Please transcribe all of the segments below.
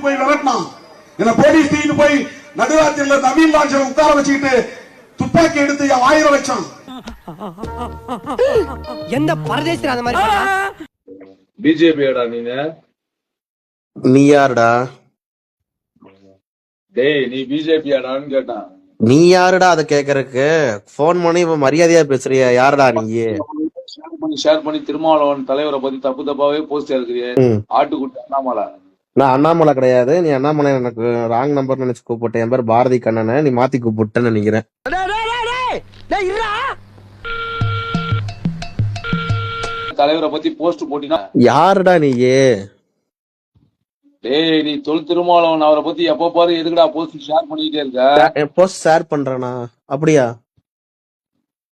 போய் விரட்டினான். என்ன போலீஸ் தூக்கிட்டு போய் நடுராத்திரில நவீன் லாட்ஜில் உட்கார வச்சுக்கிட்டு துப்பாக்கி எடுத்து 1000 லட்சம். எந்த பரதேசி அந்த மாதிரி பிஜேபியாடா நீங்க? நீ யாருடா? டேய் நீ பிஜேபியாடான்னு கேட்டான். நீ யாருடா அதை கேக்குறதுக்கு? போன் பண்ணி இப்ப மரியாதையா பேசுறியா? யாருடா நீ? ஷேர் பண்ணி திருமாவளவன் தலைவரை பத்தி தப்பு தப்பாவே போஸ்ட் இருக்கிறிய. ஆட்டுக்குட்டி அண்ணாமலை. நான் அண்ணாமலை கிடையாது. நீ அண்ணாமலை எனக்கு ராங் நம்பர் நினைச்சு கூப்பிட்ட. என் பேர் பாரதி கண்ணனை நீ மாத்தி கூப்பிட்டேன்னு நினைக்கிறேன். தலைவரை பத்தி போஸ்ட் போட்டினா யாருடா நீ? டேய் நீ திருமாவளவன் அவரை பத்தி எப்ப பாரு எதுக்குடா போஸ்ட் ஷேர் பண்ணிட்டே இருக்க? போஸ்ட் ஷேர் பண்றேனா? அப்படியா?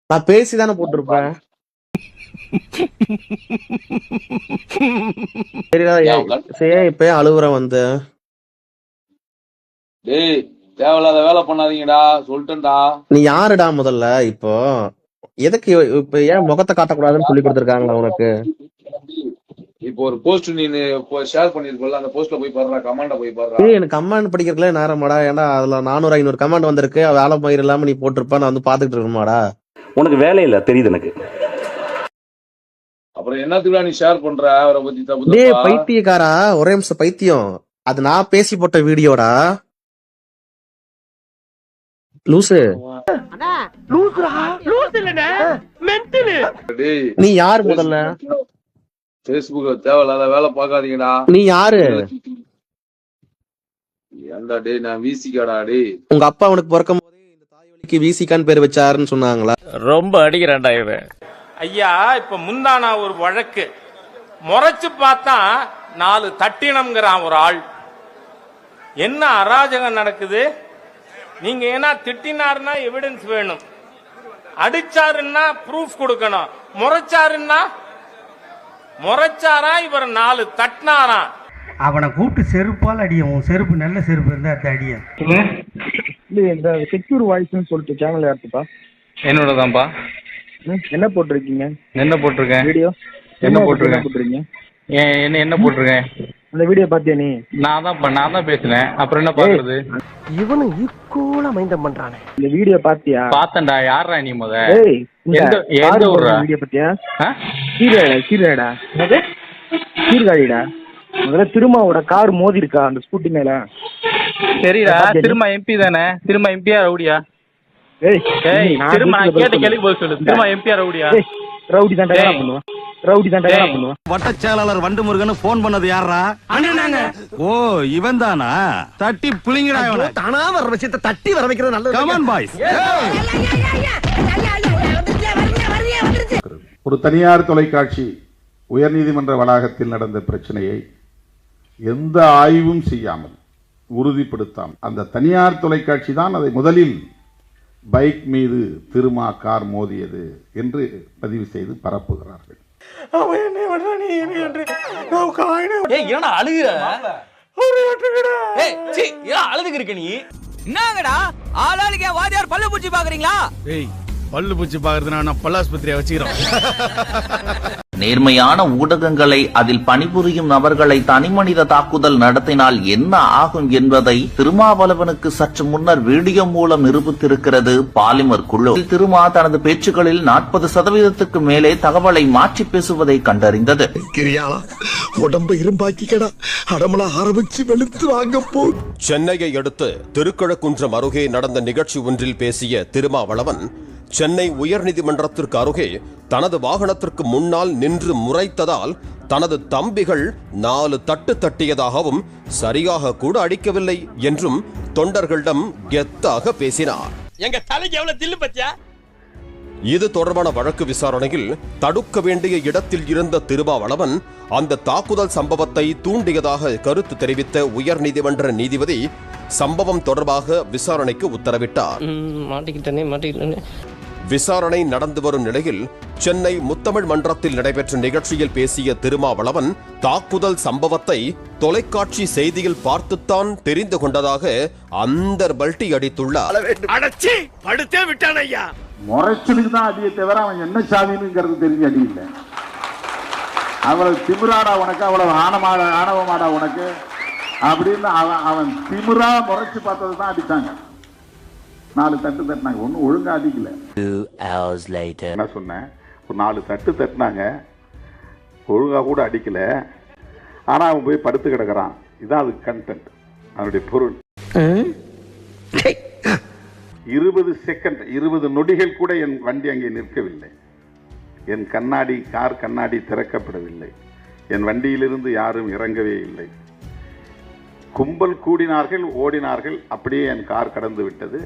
நான் பேசிதானே போட்டிருப்பேன். இப்ப அழுவுற வந்து டேய் தேவையில்லாத வேலை பண்ணாதீங்கடா சொல்லிட்டேன்டா. நீ யாருடா முதல்ல? இப்போ எதுக்கு இப்ப ஏன் முகத்தை காட்டக்கூடாதுன்னு சொல்லி கொடுத்திருக்காங்களா உனக்கு? இப்போ ஒரு போஸ்ட் நீ ஷேர் பண்ணிருக்கல, அந்த போஸ்ட்ல போய் பாருடா, கமெண்ட போய் பாருடா. ஏய் எனக்கு கமெண்ட் படிக்கிறதுல நேரமாடா? ஏன்டா அதுல 400-500 கமெண்ட் வந்திருக்கு. வேலை பயிர் இல்லாம நீ போட்டிருப்ப, நான் வந்து பாத்துக்கிட்டு இருக்கணுமாடா? உனக்கு வேலை இல்ல தெரியுது எனக்கு. அப்புறம் என்னத்துக்குடா நீ ஷேர் பண்ற அவரை பத்தி தப்பு? டேய் பைத்தியக்காரா, ஒரே நிமிஷம் பைத்தியம். அது நான் பேசி போட்ட வீடியோடா லூசு. நீ யாரு முதல்ல? பேஸ்புக்ல தேவையில்லாத வேலை பாக்காதீங்கடா. நீ யாரு? ஏன்டா டேய் நான் விசிகாடா டேய். உங்க அப்பா உனக்கு பிறக்கும் போதே இந்த தாய்வழிக்கு விசிகான்னு பேர் வச்சாருன்னு சொன்னாங்களா? ரொம்ப அடிக்கிறான்டா இவன். ஐயா இப்ப முந்தானா ஒரு வழக்கு முறைச்சு பார்த்தா 4 தட்டினம்ங்கிறான் ஒரு ஆள். என்ன அராஜகம் நடக்குது? நீங்க ஏன்னா திட்டினாருன்னா எவிடன்ஸ் வேணும், அடிச்சாருன்னா ப்ரூஃப் கொடுக்கணும், முறைச்சாரா இவர் 4 தட்டினாரா? அவனை கூப்பிட்டு செருப்பால் அடியும். உன் செருப்பு நல்ல செருப்பு இருந்தா அடிய. இந்த செக்யூர் வாய்ஸ்னு சொல்லிட்டு சேனல் யாருப்பா? என்னோட தான்ப்பா. என்ன போட்டிருக்கீங்க? என்ன போட்டிருக்கேன்? வீடியோ என்ன போட்டிருக்கேன்? என்ன போட்டிருக்கேன்? அந்த வீடியோ பாத்தியா நீ? நான் தான் பேசுனேன். அப்புறம் என்ன பாக்குறது? இவனு ஈக்குவலா மைண்டம் பண்றானே. இந்த வீடியோ பாத்தியா? பாத்தேன்டா. யாரா நீ முத? எந்த ஊரா? வீடியோ பாத்தியா? சீர்காழிடா. என்னது சீர்காழிடா? முதல்ல திருமாவோட கார் மோதி இருக்கா அந்த ஸ்கூட்டி மேல? சரிடா. திருமா எம்பி தானே? திருமா எம்பியா ரவுடியா? திரும்ப நான் கேட்ட கேள்வி பதில் சொல்லு. திருமா எம்பியா ரவுடியா? ரவுடி தான் பண்ணுவான். வட்ட செயலாளர் வண்டு முருகன் போன் பண்ணது யாரா? ஓ இவன் தானா? தட்டி புளிங்கடா இவனை. தானா வர விஷயத்தை தட்டி வர வைக்கிறது நல்லது. Come on boys. ஒரு தனியார் தொலைக்காட்சி உயர்நீதிமன்ற வளாகத்தில் நடந்த பிரச்சனையை எந்த ஆய்வும் செய்யாமல் உறுதிப்படுத்தாமல் அந்த தனியார் தொலைக்காட்சி தான் அதை முதலில் பைக் மீது திருமா கார் மோதியது என்று பதிவு செய்து பரப்புகிறார்கள். அழுதுக்கு இருக்க நீ என்னங்கடா? ஆளாளுக்கே வாதியார் பல்லு பூச்சி பாக்குறீங்களா? பல்லு பூச்சி பாக்குறதுனா பல்லாஸ்பத்திரியா வச்சுக்கிறோம். நேர்மையான ஊடகங்களை அதில் பணிபுரியும் நபர்களை தனிமனித தாக்குதல் நடத்தினால் என்ன ஆகும் என்பதை திருமாவளவனுக்கு சற்று முன்னர் வீடியோ மூலம் நிரூபித்திருக்கிறது பாலிமர் குழு. திருமா தனது பேச்சுகளில் 40% மேலே தகவலை மாற்றி பேசுவதை கண்டறிந்தது. உடம்பு இரும்பாக்கிக்கடா, அடமலா ஆரம்பிச்சு வெளுத்து வாங்க போ. சென்னையை அடுத்து திருக்கழுக்குன்றம் அருகே நடந்த நிகழ்ச்சி ஒன்றில் பேசிய திருமாவளவன் சென்னை உயர்நீதிமன்றத்திற்கு அருகே தனது வாகனத்திற்கு முன்னால் நின்று முறைத்ததால் தனது தம்பிகள் 4 தட்டு தட்டியதாகவும் சரியாக கூட அடிக்கவில்லை என்றும் தொண்டர்களிடம் கெத்தாக பேசினார். எங்க தலைக்கு எவ்வளவு தில்லு பத்தியா? இது தொடர்பான வழக்கு விசாரணையில் தடுக்க வேண்டிய இடத்தில் இருந்த திருமாவளவன் அந்த தாக்குதல் சம்பவத்தை தூண்டியதாக கருத்து தெரிவித்த உயர்நீதிமன்ற நீதிபதி சம்பவம் தொடர்பாக விசாரணைக்கு உத்தரவிட்டார். விசாரணை நடந்து வரும் நிலையில் சென்னை முத்தமிழ் மன்றத்தில் நடைபெற்ற நிகழ்ச்சியில் பேசிய திருமாவளவன் தாக்குதல் சம்பவத்தை தொலைக்காட்சி செய்தியில் பார்த்துத்தான் தெரிந்து கொண்டதாக அந்தர் பல்டி அடித்துள்ளார். முறைச்சலுக்கு தான் அடியை தவிர அவன் என்ன சாதினுங்கிறது தெரிஞ்சு அடி இல்லை. அவ்வளவு திமிராடா உனக்கு, அவ்வளவு ஆணவமாடா உனக்கு. அப்படின்னு அவன் திமிரா முறைச்சு பார்த்தது தான் அடித்தாங்க. 4 தட்டு தட்டினாங்க, ஒன்னும் ஒழுங்கா அடிக்கல. 2 hours later. என்ன சொன்னேன், ஒரு 4 தட்டு தட்டினாங்க, ஒழுங்கா கூட அடிக்கல, ஆனா அவன் போய் படுத்து கிடக்குறான். இதான் அது கண்டென்ட், அவனுடைய பொருள். 20 செகண்ட் 20 நொடிகள் கூட என் வண்டி அங்கே நிற்கவில்லை. என் கார் கண்ணாடி திறக்கப்படவில்லை. என் வண்டியிலிருந்து யாரும் இறங்கவே இல்லை. கும்பல் கூடினார்கள், ஓடினார்கள். அப்படியே என் கார் கடந்து விட்டது.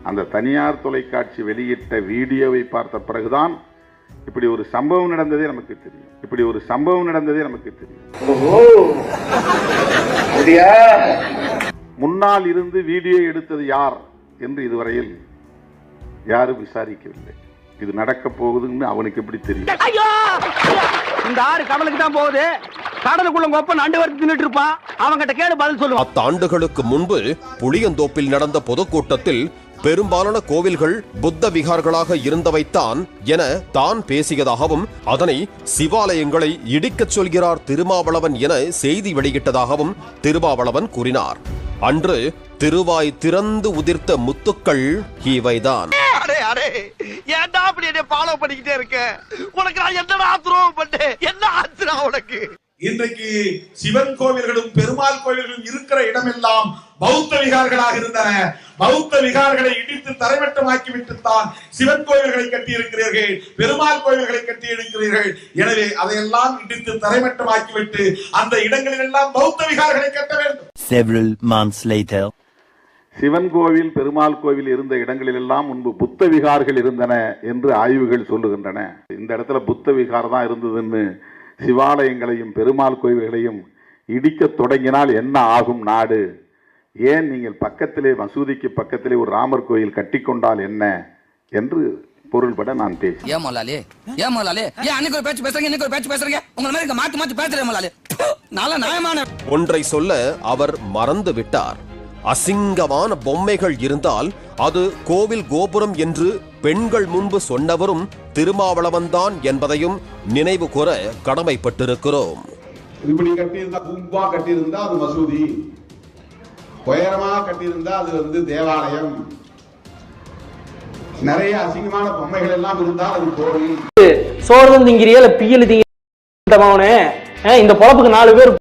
அந்த தனியார் தொலைக்காட்சி வெளியிட்ட வீடியோவை பார்த்த பிறகுதான் இப்படி ஒரு சம்பவம் நடந்ததே நமக்கு தெரியும். முன்னால் இருந்து வீடியோ எடுத்தது யார் என்று இதுவரையில் யாரும் விசாரிக்கவில்லை. இது நடக்க போகுதுன்னு அவனுக்கு எப்படி தெரியும்? இந்த ஆறு கடலுக்கு தான் போகுது, கடலுக்குள்ள கொப்ப நண்டு வறுத்து தின்னுட்டு இருப்பான், அவங்கிட்ட கேடு பதில் சொல்லுவான். 10 ஆண்டுகளுக்கு முன்பு புளியந்தோப்பில் நடந்த பொதுக்கூட்டத்தில் பெரும்பாலான கோவில்கள் புத்த விகார்களாக இருந்தவைத்தான் என தான் பேசியதாகவும், அதனை சிவாலயங்களை இடிக்கச் சொல்கிறார் திருமாவளவன் என செய்தி வெளியிட்டதாகவும் திருமாவளவன் கூறினார். அன்று திருவாய் திறந்து உதிர்த்த முத்துக்கள் இவைதான். ஏன்டா அப்படி என்ன ஃபாலோ பண்ணிக்கிட்டே இருக்க? உனக்கு நான் என்னடா துரோகம் பண்ணேன்? என்ன ஆச்சுடா உனக்கு? இன்றைக்கு சிவன் கோவில்களும் பெருமாள் கோவில்களும் இருக்கிற இடமெல்லாம் பௌத்த விகார்களாக இருந்தன. பௌத்த விகார்களை இடித்து தரைமட்டமாக்கி விட்டுத்தான் சிவன் கோவில்களை கட்டி இருக்கிறீர்கள், பெருமாள் கோவில்களை கட்டி இருக்கிறீர்கள். எனவே அதையெல்லாம் இடித்து தரைமட்டமாக்கிவிட்டு அந்த இடங்களில் எல்லாம் பௌத்த விகார்களை கட்ட வேண்டும். Several months later. சிவன் கோவில், பெருமாள் கோவில் இருந்த இடங்களில் எல்லாம் முன்பு புத்த விகார்கள் இருந்தன என்று ஆய்வுகள் சொல்லுகின்றன. இந்த இடத்துல புத்த விகார் தான் இருந்ததுன்னு சிவாலயங்களையும் பெருமாள் கோவில்களையும் இடிக்க தொடங்கினால் என்ன ஆகும் நாடு? ஏன் நீங்கள் பக்கத்திலே மசூதிக்கு பக்கத்திலே ஒரு ராமர் கோயில் கட்டிக்கொண்டால் என்ன என்று பொருள்பட நான் பேசினேன். ஒன்றை சொல்ல அவர் மறந்து விட்டார். அசிங்கமான பொம்மைகள் இருந்தால் அது கோவில் கோபுரம் என்று பெண்கள் முன்பு சொன்னவரும் திருமாவளவன் தான் என்பதையும் நினைவு கூற கடமைப்பட்டிருக்கிறோம். இப்படி கட்டியிருந்தா, கும்பா கட்டியிருந்தா அது மசூதி, உயரமா கட்டியிருந்தா அது தேவாலயம், நிறைய அசிங்கமான பொம்மைகள் எல்லாம் இருந்தால் அது கோவில். சோறு திங்கிறியா இல்ல பியல் திங்க? இந்த பொழப்புக்கு 4 பேர்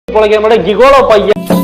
பொழைக்கிற மாதிரி கிகோலோ பையன்